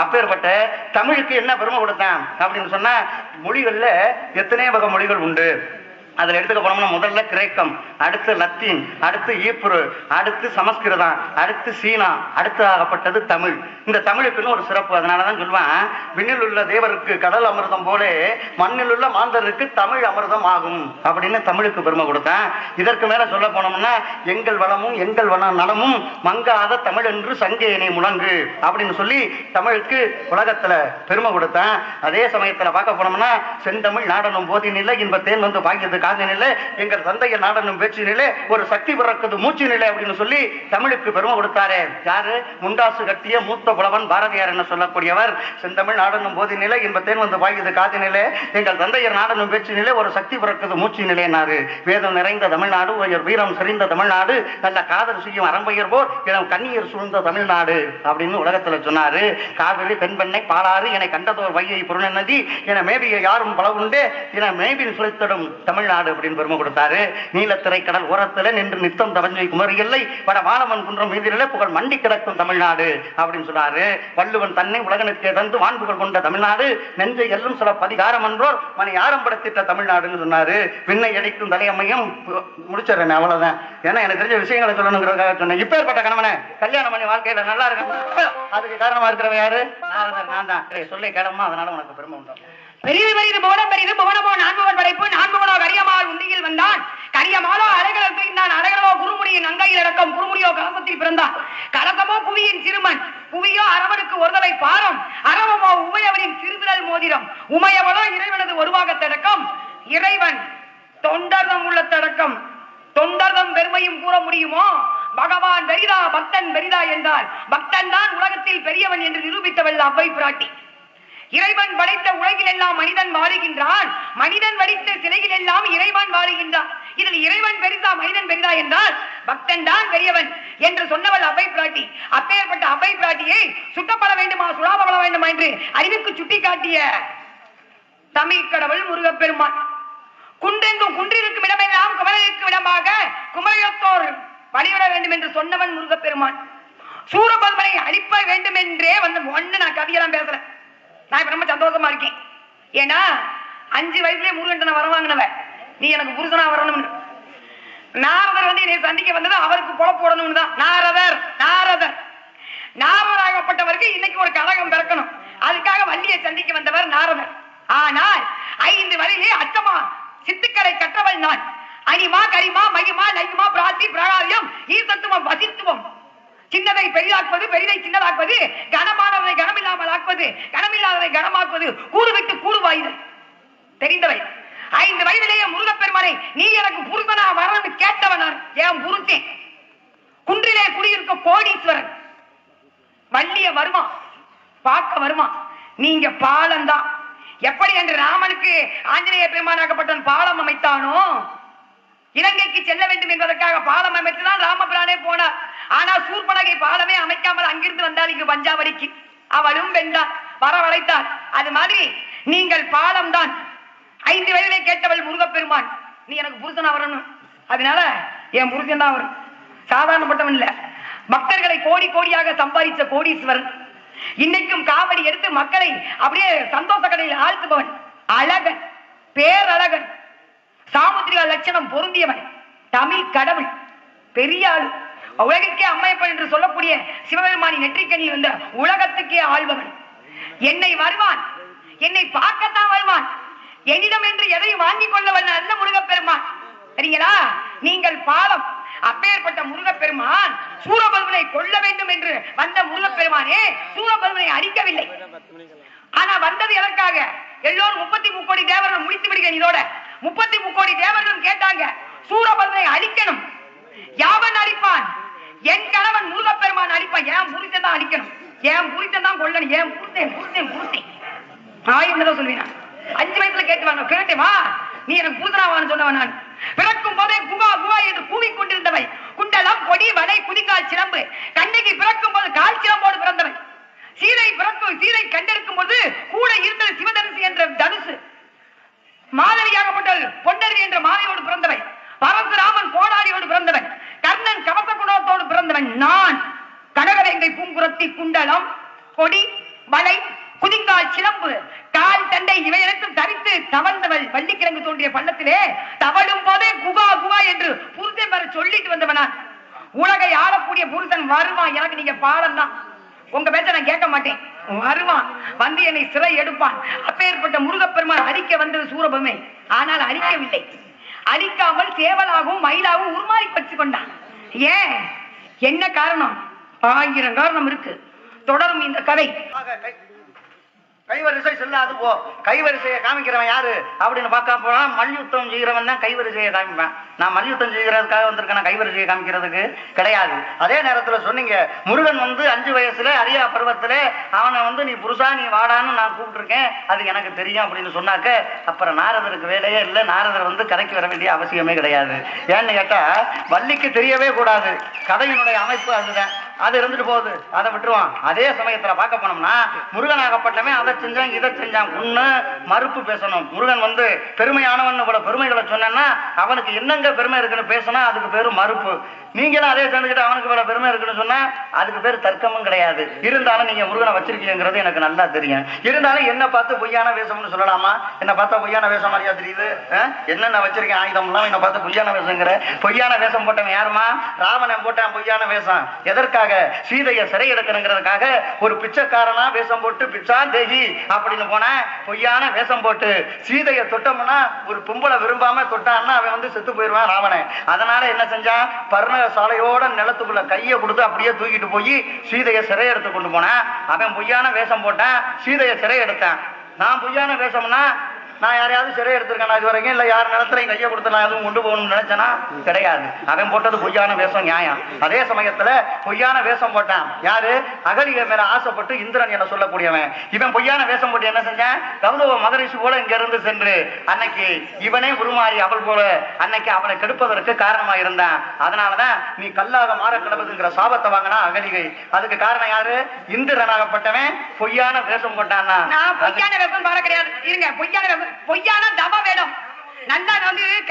அப்பேற்பட்ட தமிழுக்கு என்ன பெருமை கொடுத்தான் அப்படின்னு சொன்னா, மொழிகள்ல எத்தனை வகை மொழிகள் உண்டு. அதில் எடுத்துக்க போனோம்னா முதல்ல கிரேக்கம், அடுத்து லத்தீன், அடுத்து ஈப்ரு, அடுத்து சமஸ்கிருதம், அடுத்து சீனா, அடுத்து ஆகப்பட்டது தமிழ். இந்த தமிழுக்குன்னு ஒரு சிறப்பு. அதனாலதான் சொல்லுவான், விண்ணில் உள்ள தேவருக்கு கடல் அமிர்தம் போல மண்ணில் உள்ள மாந்தருக்கு தமிழ் அமிர்தம் ஆகும் அப்படின்னு தமிழுக்கு பெருமை கொடுத்தான். இதற்கு மேல சொல்ல போனோம்னா, எங்கள் வளமும் எங்கள் நலமும் மங்காத தமிழ் என்று சங்கேனை முழங்கு அப்படின்னு சொல்லி தமிழுக்கு உலகத்துல பெருமை கொடுத்தான். அதே சமயத்துல பார்க்க போனோம்னா, செந்தமிழ் நாடனும் போதினில்லை இன்பத்தேன் வந்து பாக்கியது காதினிலே, எங்கள் தந்தைய நாடனும் பேச்சினிலே ஒரு சக்தி பிறக்குது மூச்சு நிலை அப்படின்னு சொல்லி தமிழுக்கு பெருமை கொடுத்தாரே. யாரு? முண்டாசு கட்டிய மூத்த புலவன் பாரதியார் என்ன சொல்லக்கூடியவர், செந்தமிழ் நாடனும் போதினிலே இன்பத்தேன் வந்து பாய்கிறது காதினிலே, எங்கள் தந்தையர் நாடனும் பேச்சினிலே ஒரு சக்தி பிறக்குது மூச்சு நிலைனாரு. வேதம் நிறைந்த தமிழ்நாடு, உயர் வீரம் செறிந்த தமிழ்நாடு, நல்ல காதல் செய்யும் அறம்பெயர் போர் இடம் கண்ணீர் சூழ்ந்த தமிழ்நாடு அப்படின்னு உலகத்துல சொன்னாரு. காவிரி தென்பெண்ணை பாலாறு என கண்டதோர் வையை பொருள் நதி என மேபிய யாரும் பலவுண்டே என மேபின் சுழித்திடும் தமிழ்நாடு அப்படின்னு பெருமை கொடுத்தாரு. நீலத்திரை கடல் ஓரத்துல நின்று நித்தம் தவஞ்சை குமரி எல்லை வட மாலவன் குன்றம் மீதிலே புகழ் மண்டி கிடக்கும் தமிழ்நாடு அப்படின்னு சொன்னாரு. வள்ளுவன் தன்னை உலகனுக்கே தந்து வான்புகள் கொண்ட தமிழ்நாடு, நெஞ்சை எல்லும் சில பதிகாரம் என்றோர் மனை ஆரம்படுத்திட்ட தமிழ்நாடுன்னு சொன்னாரு. விண்ணை அடிக்கும் தலையம்மையும் முடிச்சிடறேன், அவ்வளவுதான். ஏன்னா எனக்கு தெரிஞ்ச விஷயங்களை சொல்லணுங்கிறதுக்காக சொன்னேன். இப்பேற்பட்ட கணவனை கல்யாணம் பண்ணி வாழ்க்கையில நல்லா இருக்கு, அதுக்கு காரணமா இருக்கிறவ யாரு? நான் தான். சொல்லி கேளமா, அதனால உனக்கு பெருமை உண்டு. பெரிது பெரிது புவனம் பெரிது புவனமோ நான்முகன் படைப்பு, நான்முகனோ கரியமால் உந்தியில் வந்தான், கரியமாலோ அழகல் தூய்ந்தான், அழகலோ குருமுடியின் அங்கையில் அடக்கம், குருமுடியோ கலசத்தில் பிறந்தான், கலசமோ புவியின் சிறுமன், புவியோ அரவனுக்கு ஒருதலை பாரம், அரவமோ உமையவனின் சிறுவிரல் மோதிரம், உமையவனோ இறைவனது ஒருவாகத்தடக்கம், இறைவன் தொண்டர்தம் உள்ள தடக்கம், தொண்டர்தம் பெருமையும் கூற முடியுமோ? பகவான் பெரிதா பக்தன் பெரிதா என்றால் பக்தன் தான் உலகத்தில் பெரியவன் என்று நிரூபித்தவள் அவ்வை பிராட்டி. இறைவன் படைத்த உலகில் எல்லாம் மனிதன் வாழுகின்றான், மனிதன் வடித்த சிலையில் எல்லாம் இறைவன் வாழுகின்றான். இதில் இறைவன் பெரிதா மனிதன் பெரிதா என்றால் பக்தன் தான் பெரியவன் என்று சொன்னவள் அவ்வை பிராட்டி. அப்பேற்பட்ட அவ்வை பிராட்டியை சுட்டப்பட வேண்டுமா சுடாப்பட வேண்டுமா என்று அறிவுக்கு சுட்டி காட்டிய தமிழ் கடவுள் முருகப்பெருமான். குன்றெங்கும் குன்றிருக்கும் இடமெல்லாம் குமரனுக்கு இடமாக குமரத்தோர் வழிவிட வேண்டும் என்று சொன்னவன் முருகப்பெருமான். சூரபத்மனை அழிப்ப வேண்டும் என்றே வந்து ஒண்ணு நான் கவியெல்லாம் பேசுறேன். நான் இப்ப ரொம்ப சந்தோஷமா இருக்கேன். ஏன்னா 5 வயசுலயே முருகன் வர வாங்கினவ, நீ எனக்கு புருஷனா வரணும்னு. நாரதர் வந்து என்னை சந்திக்க வந்தது அவருக்கு பொழப்பு போடணும்னு தான். நாரதர் நாரதர் நாரதராகப்பட்டவருக்கு இன்னைக்கு ஒரு கழகம் பிறக்கணும், அதுக்காக வள்ளியை சந்திக்க வந்தவர் நாரதர். ஆனால் 5 வரையிலே அச்சமா சித்துக்களை கற்றவள் நான். அனிமா கரிமா மகிமா லகிமா பிராத்தி பிரகாரியம் ஈசத்துவம் வசித்துவம், சின்னதை பெரிதாக்குவது பெரிதை சின்னதாக்குவது, கனமானதை கனமில்லாமல் ஆக்குவது, கனமில்லாததை கனமாக்குவது, கூடு விட்டு கூடுவாயுதல் தெரிந்தவை. 5 வயதிலேயே முருகப்பெருமானை நீ எனக்கு புருஷனா வரன்னு கேட்டவன் நான். ஏன் புருஷன் குன்றிலே குடியிருக்க கோடீஸ்வரன் வள்ளிய வருமா பார்க்க வருமா, நீங்க பாலம்தான். எப்படி என்று ராமனுக்கு ஆஞ்சநேய பெருமானாகப்பட்டவன் பாலம் அமைத்தானோ, இலங்கைக்கு செல்ல வேண்டும் என்பதற்காக பாலம் அமைத்துதான் ராமபிரானே போனார். ஆனா சூர்பனகை பாலமே அமைக்காமல் அங்கிருந்து வந்தால் இங்கு பஞ்சாவடிக்கு, அவளும் வென்றார், வரவழைத்தார். அது மாதிரி நீங்கள் பாலம் தான். 5 வயதிலே கேட்டவள் முருகப்பெருமான், நீ எனக்கு புருஷனா வரணும். அதனால என் புருஷன் தான் வரும், சாதாரணப்பட்டவன் இல்ல. பக்தர்களை கோடி கோடியாக சம்பாதிச்ச கோடீஸ்வரன், இன்னைக்கும் காவடி எடுத்து மக்களை அப்படியே சந்தோஷ கடையில் ஆழ்த்துபவன், அழகன், பேரழகன், சாமுத்திரிகா லட்சணம் பொருந்தியவன், தமிழ் கடவுள், பெரிய ஆளு, உலகிற்கே அம்மையப்பன் என்று சொல்லக்கூடிய சிவபெருமானி நெற்றிக்கணி வந்த உலகத்துக்கே ஆள்பவன். என்னை வருவான், என்னை பார்க்கத்தான் வருவான், என்னிடம் என்று எதையும் வாங்கிக் கொள்ளவன் அல்ல முருகப்பெருமான். சரிங்களா? நீங்கள் பாலம். அப்பேற்பட்ட முருகப்பெருமான் சூரபத்மனை கொல்ல வேண்டும் என்று வந்த முருகப்பெருமானே சூரபத்மனை அடிக்கவில்லை. ஆனா வந்தது எதற்காக? எல்லோரும் 33 கோடி தேவர்கள் முடித்து விடுகிறேன். இதோட 33 கோடி தேவர்களும் கேட்டாங்க, சூரபத்மனை அழிக்கணும். யாவன் அழிப்பான்? என் கணவன் முருகப்பெருமான் அழிப்பான். ஏன் புரிச்சன் தான் அழிக்கணும், ஏன் புரிச்சன் தான் கொல்லணும், ஏன் புரிச்சேன் புரிச்சேன் புரிச்சேன் ஆயிரம் சொல்லுவேன். 5 வயசுல கேட்டுவாங்க, கேட்டேமா நீ எனக்கு பூசனாவான்னு சொன்னவன் நான். பிறக்கும் போதே குகா குகா என்று கூவிக் கொண்டிருந்தவை, குண்டலம் கொடி வலை குதிக்கால் சிலம்பு, கண்ணகி பிறக்கும் போது கால் சிலம்போடு பிறந்தவன். சீதை கண்டெடுக்கும் போது கூட இருந்தது சிவதனுசு என்ற தனுசு, மாதவியாகப்பட்டவள் பொன்னருவி என்ற மாலையோடு பிறந்தவை, பரசுராமன் கோடாரியோடு பிறந்தவன், கர்ணன் கவச குணத்தோடு பிறந்தவன் நான். கனகவேங்கை பூங்குரத்தி குண்டலம் கொடி வலை, குதிங்கால் சிலம்பு, கால் தண்டை இவை அனைத்தும் தரித்து தவழ்ந்தவள் வள்ளிக்கிழங்கு தோன்றிய பள்ளத்திலே தவழும் போதே குகா குகா என்று புருஷன் வர சொல்லிட்டு வந்தவனா. உலகை ஆளக்கூடிய புருஷன் வருவான். எனக்கு நீங்க பாடம் தான், உங்க பேச்ச நான் கேட்க மாட்டேன். வருவான், வந்து என்னை சிறை எடுப்பான். அப்பேற்பட்ட முருகப்பெருமான் அழிக்க வந்தது சூரபமே. ஆனால் அழிக்கவில்லை. அழிக்காமல் சேவலாகவும் மயிலாகவும் உருமாறி பற்றி கொண்டான். ஏன், என்ன காரணம்? 1000 காரணம் இருக்கு. தொடரும் இந்த கதை. கைவரிசை செல்லாது போ. கைவரிசையை காமிக்கிறவன் யாரு அப்படின்னு பார்க்க போனா மல்யுத்தம் செய்கிறவன் தான் கைவரிசையை காமிப்பேன். நான் மல்யுத்தம் செய்கிறதுக்காக வந்திருக்கேன், கைவரிசையை காமிக்கிறதுக்கு கிடையாது. அதே நேரத்துல சொன்னீங்க முருகன் 5 வயசுல அரியா பருவத்துல அவனை நீ புருஷா நீ வாடான்னு நான் கூப்பிட்டுருக்கேன், அது எனக்கு தெரியும் அப்படின்னு சொன்னாக்க அப்புறம் நாரதருக்கு வேலையே இல்லை. நாரதர் கதைக்கு வர வேண்டிய அவசியமே கிடையாது. ஏன்னு கேட்டா வள்ளிக்கு தெரியவே கூடாது. கதையினுடைய அமைப்பு அதுதான். அது இருந்துட்டு போகுது, அதை விட்டுருவான். அதே சமயத்துல பார்க்க போனோம்னா முருகனாகப்பட்டவன் அதை செஞ்சான் இதை செஞ்சான் ஒண்ணு மறுப்பு பேசணும். முருகன் பெருமையானவன் போல பெருமைகளை சொன்னா அவனுக்கு என்னங்க பெருமை இருக்குன்னு பேசினா அதுக்கு பேரு மறுப்பு. நீங்களும் அதே சேர்ந்துக்கிட்டு அவனுக்கு வேற பெருமை இருக்குன்னு சொன்னா அதுக்கு பேர் தர்க்கமும் கிடையாது. இருந்தாலும் நீங்க முருகனை வச்சிருக்கீங்கிறது எனக்கு நல்லா தெரியும். இருந்தாலும் என்ன பார்த்து பொய்யான வேஷம்னு சொல்லலாமா? என்ன பார்த்தா பொய்யான வேஷம் மாதிரியா தெரியுது? என்னென்ன வச்சிருக்கேன் ஆயுதம் எல்லாம் என்ன பார்த்தா பொய்யான வேஷங்கிற? பொய்யான வேஷம் போட்டவன் யாருமா? ராவணன் போட்டான் பொய்யான வேஷம். எதற்காக? சீதையை சிறை எடுக்கணுங்கிறதுக்காக ஒரு பிச்சைக்காரனா வேஷம் போட்டு பிச்சா தேகி அப்படின்னு போன பொய்யான வேஷம் போட்டு சீதையை தொட்டோம்னா ஒரு பொம்பளை விரும்பாம தொட்டான்னா அவன் செத்து போயிடுவான் ராவணன். அதனால என்ன செஞ்சான்? பர்ண சாலையோட நிலத்துக்குள்ள கையை கொடுத்து அப்படியே தூக்கிட்டு போய் சீதையை சிறை எடுத்து கொண்டு போனேன். அவன் பொய்யான வேஷம் போட்டான், சீதையை சிறை எடுத்தான். நான் பொய்யான வேஷம்னா நான் யாரையாவது சிறை எடுத்திருக்கேன் இது வரைக்கும்? இல்ல யார் நிலத்திலையும் கையை கொடுத்து நான் எதுவும் கொண்டு போகணும்னு நினைச்சேனா? கிடையாது. அவன் போட்டது பொய்யான வேஷம், நியாயம். அதே சமயத்துல பொய்யான வேஷம் போட்டான் யாரு? அகலிகை மேல ஆசைப்பட்டு இந்திரன் என சொல்லக்கூடியவன். இவன் பொய்யான வேஷம் போட்டு என்ன செஞ்சான்? கௌதவ மகரிஷி போல இங்க இருந்து சென்று அன்னைக்கு இவனே உருமாறி அவள் போல அன்னைக்கு அவனை கெடுப்பதற்கு காரணமா இருந்தான். அதனாலதான் நீ கல்லாக மாற கிடப்பதுங்கிற சாபத்தை வாங்கினா அகலிகை. அதுக்கு காரணம் யாரு? இந்திரனாகப்பட்டவன் பொய்யான வேஷம் போட்டான்னா. நான் பொய்யான வேஷம் பாட கிடையாது. இருங்க, பொய்யான தவ வேடம் நல்லா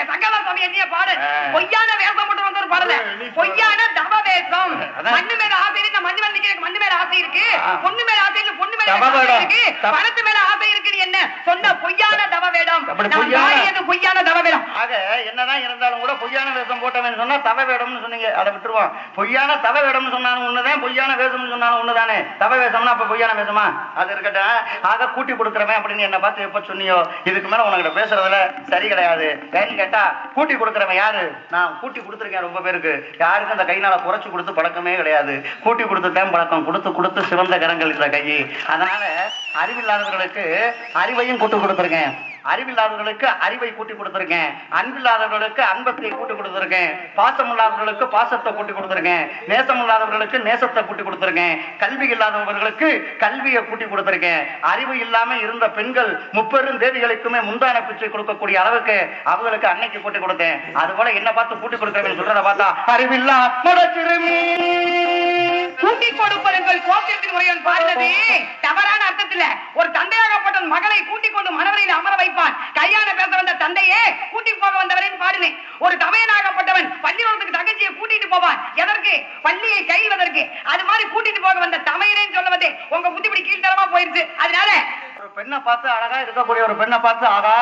சங்கர சுவாமி என்ன பாடு? பொய்யான வேஷம் மட்டும் ஒரு பாடல, பொய்யான தவ வேஷம். மண்ணு மேல ஆசை இருக்கு, மண்ணு மேல நிக்கிறதுக்கு மண்ணு மேல ஆசை இருக்கு, பொண்ணு மேல ஆசை இருக்கு, பொண்ணு மேல ஆசை இருக்கு, பணத்து மேல ஆசை இருக்கு. என்ன சொன்ன? பொய்யான தவ வேடம். பொய்யான தவ வேடம். ஆக என்னதான் இருந்தாலும் கூட பொய்யான வேஷம் போட்டவன் சொன்னா தவ வேடம்னு சொன்னீங்க, அதை விட்டுருவான். பொய்யான தவ வேடம்னு சொன்னாலும் ஒண்ணுதான், பொய்யான வேஷம்னு சொன்னாலும் ஒண்ணுதானே. தவ வேஷம்னா அப்ப பொய்யான வேஷமா? அது இருக்கட்டும். ஆக கூட்டி கொடுக்குறவன் அப்படின்னு என்ன பார்த்து எப்ப சொன்னியோ இதுக்கு மேல உனக்கிட்ட பேசுறதுல சரி கிடையாது. ஏன்னு கேட்டா கூட்டி கொடுக்குறவன் யாரு? நான் கூட்டி கொடுத்துருக்கேன் ரொம்ப பேருக்கு. யாருக்கும் அந்த கைனால குறைச்சு கொடுத்து பழக்கமே கிடையாது. கூட்டி கொடுத்துட்டேன் பழக்கம். கொடுத்து கொடுத்து சிவந்த கரங்கள் இந்த கை. அதனால அறிவில்லாதவர்களுக்கு அறிவையும் கூட்டு கொடுத்துருக்கேன், அறிவில்லாதவர்களுக்கு அறிவை கூட்டி கொடுத்திருக்கேன், அன்பில்லாதவர்களுக்கு அன்பத்தை கூட்டி கொடுத்திருக்கேன், பாசம் இல்லாதவர்களுக்கு பாசத்தை கூட்டி கொடுத்திருக்கேன், நேசம் இல்லாதவர்களுக்கு நேசத்தை கூட்டி கொடுத்திருக்கேன், கல்வி இல்லாதவர்களுக்கு கல்வியை கூட்டி கொடுத்திருக்கேன். அறிவு இல்லாம இருந்த பெண்கள் 30 தேவிகளுக்குமே முந்தான பிச்சை கொடுக்கக்கூடிய அளவுக்கு அவங்களுக்கு அன்னைக்கு கூட்டி கொடுத்தேன். அது போல என்ன பார்த்து கூட்டி கொடுக்கிறவங்க சொல்றத பார்த்தா அறிவில்லா கூட்டி கொடுப்பவர்கள் கோத்திரத்தின் முறையில் பாடுறது தவறான அர்த்தத்தில். ஒரு தந்தையாகப்பட்ட மகளை கூட்டிக் கொண்டு மனவரையில் அமர வைப்பான். கல்யாண பேச வந்த தந்தையே கூட்டி போக வந்தவரையும் பாடுனேன். ஒரு தமையனாகப்பட்டவன் பள்ளிக்கூடத்துக்கு தங்கச்சியை கூட்டிட்டு போவான். எதற்கு? பள்ளியை கைவதற்கு. அது மாதிரி கூட்டிட்டு போக வந்த தமையனேன்னு சொல்ல வந்தே உங்க புத்திப்படி கீழ்த்தரமா போயிருச்சு. அதனால ஒரு பெண்ணை பார்த்து அழகா இருக்கக்கூடிய ஒரு பெண்ணை பார்த்து ஆகா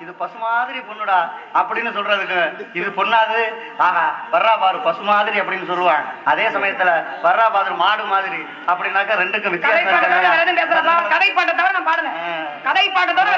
இது பசு மாதிரி பொண்ணுடா அப்படின்னு சொல்றதுக்கு இது பொண்ணாது, ஆஹா வர்றா பாரு பசு மாதிரி அப்படின்னு சொல்லுவான். அதே சமயத்துல வர்றா பாரு மாடு மாதிரி அப்படின்னாக்க ரெண்டுக்கும் வித்தியாசம். கதை பாட்டை தவிர நான் பாடுறேன். கதை பாட்டை தவிர